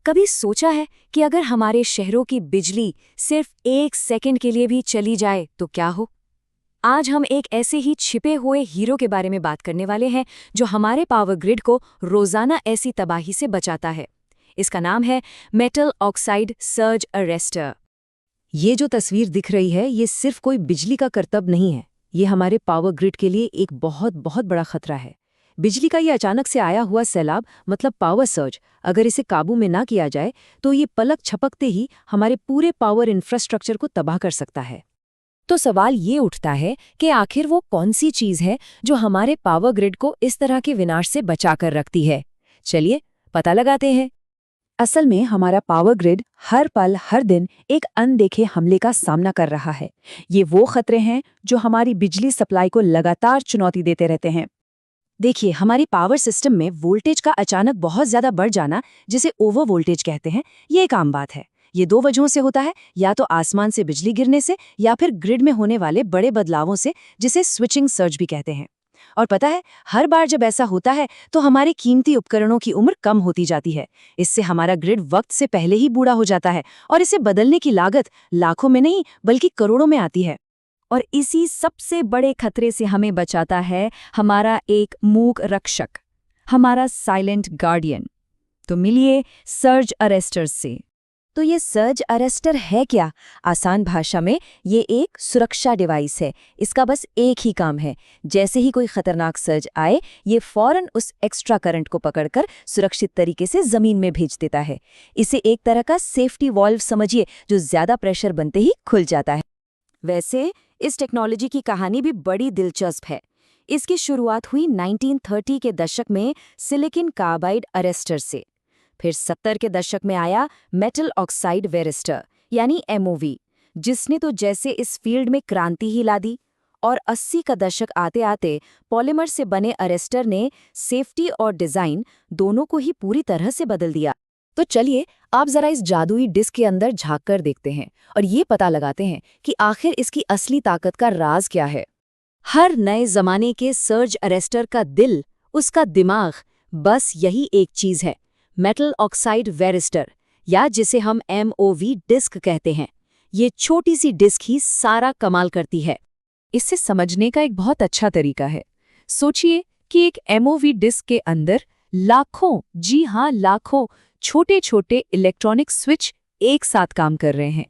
कभी सोचा है कि अगर हमारे शहरों की बिजली सिर्फ 1 सेकंड के लिए भी चली जाए तो क्या हो? आज हम एक ऐसे ही छिपे हुए हीरो के बारे में बात करने वाले हैं जो हमारे पावर ग्रिड को रोजाना ऐसी तबाही से बचाता है। इसका नाम है मेटल ऑक्साइड सर्ज अरेस्टर। ये जो तस्वीर दिख रही है ये सिर्फ कोई बिजली का करतब नहीं है, ये हमारे पावर ग्रिड के लिए एक बहुत बहुत बड़ा खतरा है। बिजली का ये अचानक से आया हुआ सैलाब मतलब पावर सर्ज, अगर इसे काबू में ना किया जाए तो ये पलक झपकते ही हमारे पूरे पावर इंफ्रास्ट्रक्चर को तबाह कर सकता है। तो सवाल ये उठता है कि आखिर वो कौन सी चीज है जो हमारे पावर ग्रिड को इस तरह के विनाश से बचा कर रखती है। चलिए पता लगाते हैं। असल में हमारा पावर ग्रिड हर पल हर दिन एक अनदेखे हमले का सामना कर रहा है। ये वो खतरे हैं जो हमारी बिजली सप्लाई को लगातार चुनौती देते रहते हैं। देखिए, हमारी पावर सिस्टम में वोल्टेज का अचानक बहुत ज्यादा बढ़ जाना, जिसे ओवर वोल्टेज कहते हैं, ये एक आम बात है। ये दो वजहों से होता है, या तो आसमान से बिजली गिरने से या फिर ग्रिड में होने वाले बड़े बदलावों से, जिसे स्विचिंग सर्ज भी कहते हैं। और पता है, हर बार जब ऐसा होता है तो हमारे कीमती उपकरणों की उम्र कम होती जाती है। इससे हमारा ग्रिड वक्त से पहले ही बूढ़ा हो जाता है और इसे बदलने की लागत लाखों में नहीं बल्कि करोड़ों में आती है। और इसी सबसे बड़े खतरे से हमें बचाता है हमारा एक मूक रक्षक, हमारा साइलेंट गार्डियन। तो मिलिए सर्ज अरेस्टर से। तो ये सर्ज अरेस्टर है क्या? आसान भाषा में ये एक सुरक्षा डिवाइस है। इसका बस एक ही काम है, जैसे ही कोई खतरनाक सर्ज आए ये फौरन उस एक्स्ट्रा करंट को पकड़कर सुरक्षित तरीके से जमीन में भेज देता है। इसे एक तरह का सेफ्टी वॉल्व समझिए, जो ज्यादा प्रेशर बनते ही खुल जाता है। वैसे इस टेक्नोलॉजी की कहानी भी बड़ी दिलचस्प है। इसकी शुरुआत हुई 1930 के दशक में सिलिकॉन कार्बाइड अरेस्टर से। फिर 70 के दशक में आया मेटल ऑक्साइड वेरिस्टर यानी MOV, जिसने तो जैसे इस फील्ड में क्रांति ही ला दी। और 80 का दशक आते आते पॉलीमर से बने अरेस्टर ने सेफ्टी और डिजाइन दोनों को ही पूरी तरह से बदल दिया। तो चलिए आप जरा इस जादुई डिस्क के अंदर झांक कर देखते हैं और ये पता लगाते हैं कि आखिर इसकी असली ताकत का राज क्या है। हर नए जमाने के सर्ज अरेस्टर का दिल, उसका दिमाग, बस यही एक चीज है, मेटल ऑक्साइड वेरिस्टर, या जिसे हम MOV डिस्क कहते हैं। ये छोटी सी डिस्क ही सारा कमाल करती है। इसे समझने का एक बहुत अच्छा तरीका है। सोचिए कि एक MOV डिस्क के अंदर लाखों, जी हाँ लाखों छोटे छोटे इलेक्ट्रॉनिक स्विच एक साथ काम कर रहे हैं।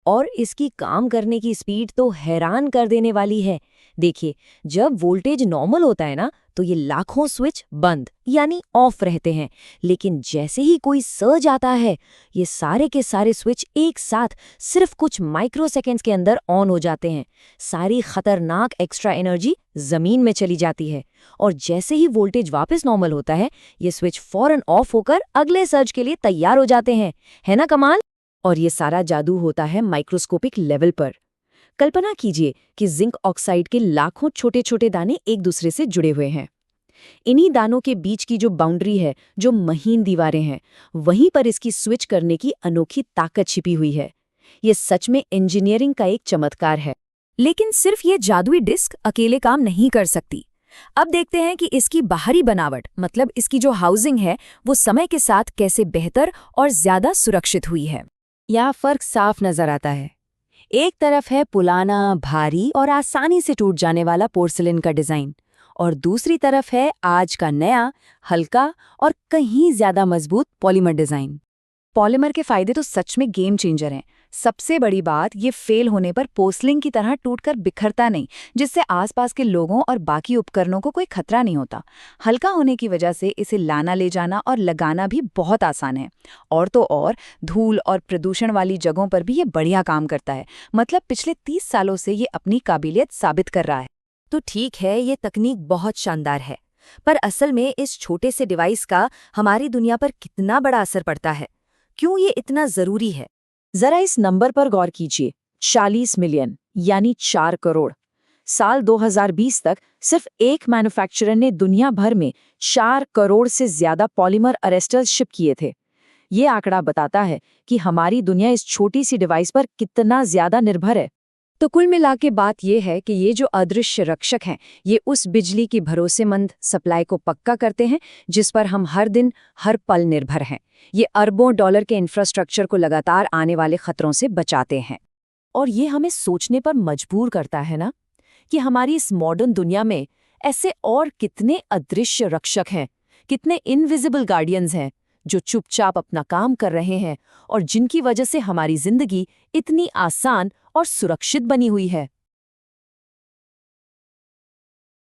और इसकी काम करने की स्पीड तो हैरान कर देने वाली है। देखिए, जब वोल्टेज नॉर्मल होता है ना, तो ये लाखों स्विच बंद यानी ऑफ रहते हैं। लेकिन जैसे ही कोई सर्ज आता है, ये सारे के सारे स्विच एक साथ सिर्फ कुछ माइक्रोसेकेंड्स के अंदर ऑन हो जाते हैं। सारी खतरनाक एक्स्ट्रा एनर्जी जमीन में चली जाती है और जैसे ही वोल्टेज वापस नॉर्मल होता है, ये स्विच फौरन ऑफ होकर अगले सर्ज के लिए तैयार हो जाते हैं। है ना कमाल? और ये सारा जादू होता है माइक्रोस्कोपिक लेवल पर। कल्पना कीजिए कि जिंक ऑक्साइड के लाखों छोटे छोटे दाने एक दूसरे से जुड़े हुए हैं। इन्हीं दानों के बीच की जो बाउंड्री है, जो महीन दीवारें हैं, वहीं पर इसकी स्विच करने की अनोखी ताकत छिपी हुई है। ये सच में इंजीनियरिंग का एक चमत्कार है। लेकिन सिर्फ ये जादुई डिस्क अकेले काम नहीं कर सकती। अब देखते हैं कि इसकी बाहरी बनावट, मतलब इसकी जो हाउसिंग है, वो समय के साथ कैसे बेहतर और ज्यादा सुरक्षित हुई है। यहाँ फर्क साफ नजर आता है। एक तरफ है पुराना, भारी और आसानी से टूट जाने वाला पोर्सिलेन का डिजाइन, और दूसरी तरफ है आज का नया, हल्का और कहीं ज्यादा मजबूत पॉलीमर डिजाइन। पॉलीमर के फायदे तो सच में गेम चेंजर हैं। सबसे बड़ी बात, ये फेल होने पर पोर्सिलेन की तरह टूटकर बिखरता नहीं, जिससे आसपास के लोगों और बाकी उपकरणों को कोई खतरा नहीं होता। हल्का होने की वजह से इसे लाना ले जाना और लगाना भी बहुत आसान है। और तो और धूल और प्रदूषण वाली जगहों पर भी ये बढ़िया काम करता है। मतलब पिछले 30 सालों से ये अपनी काबिलियत साबित कर रहा है। तो ठीक है, ये तकनीक बहुत शानदार है, पर असल में इस छोटे से डिवाइस का हमारी दुनिया पर कितना बड़ा असर पड़ता है? क्यों ये इतना जरूरी है? जरा इस नंबर पर गौर कीजिए, 40 मिलियन यानी 4 करोड़। साल 2020 तक सिर्फ एक मैन्युफैक्चरर ने दुनिया भर में 4 करोड़ से ज्यादा पॉलीमर अरेस्टर्स शिप किए थे। ये आंकड़ा बताता है कि हमारी दुनिया इस छोटी सी डिवाइस पर कितना ज्यादा निर्भर है। तो कुल मिला के बात ये है कि ये जो अदृश्य रक्षक हैं, ये उस बिजली की भरोसेमंद सप्लाई को पक्का करते हैं जिस पर हम हर दिन, हर पल निर्भर हैं। ये अरबों डॉलर के इंफ्रास्ट्रक्चर को लगातार आने वाले खतरों से बचाते हैं। और ये हमें सोचने पर मजबूर करता है ना, कि हमारी इस मॉडर्न दुनिया में ऐसे और कितने अदृश्य रक्षक हैं, कितने इनविजिबल गार्डियंस हैं जो चुपचाप अपना काम कर रहे हैं और जिनकी वजह से हमारी जिंदगी इतनी आसान और सुरक्षित बनी हुई है।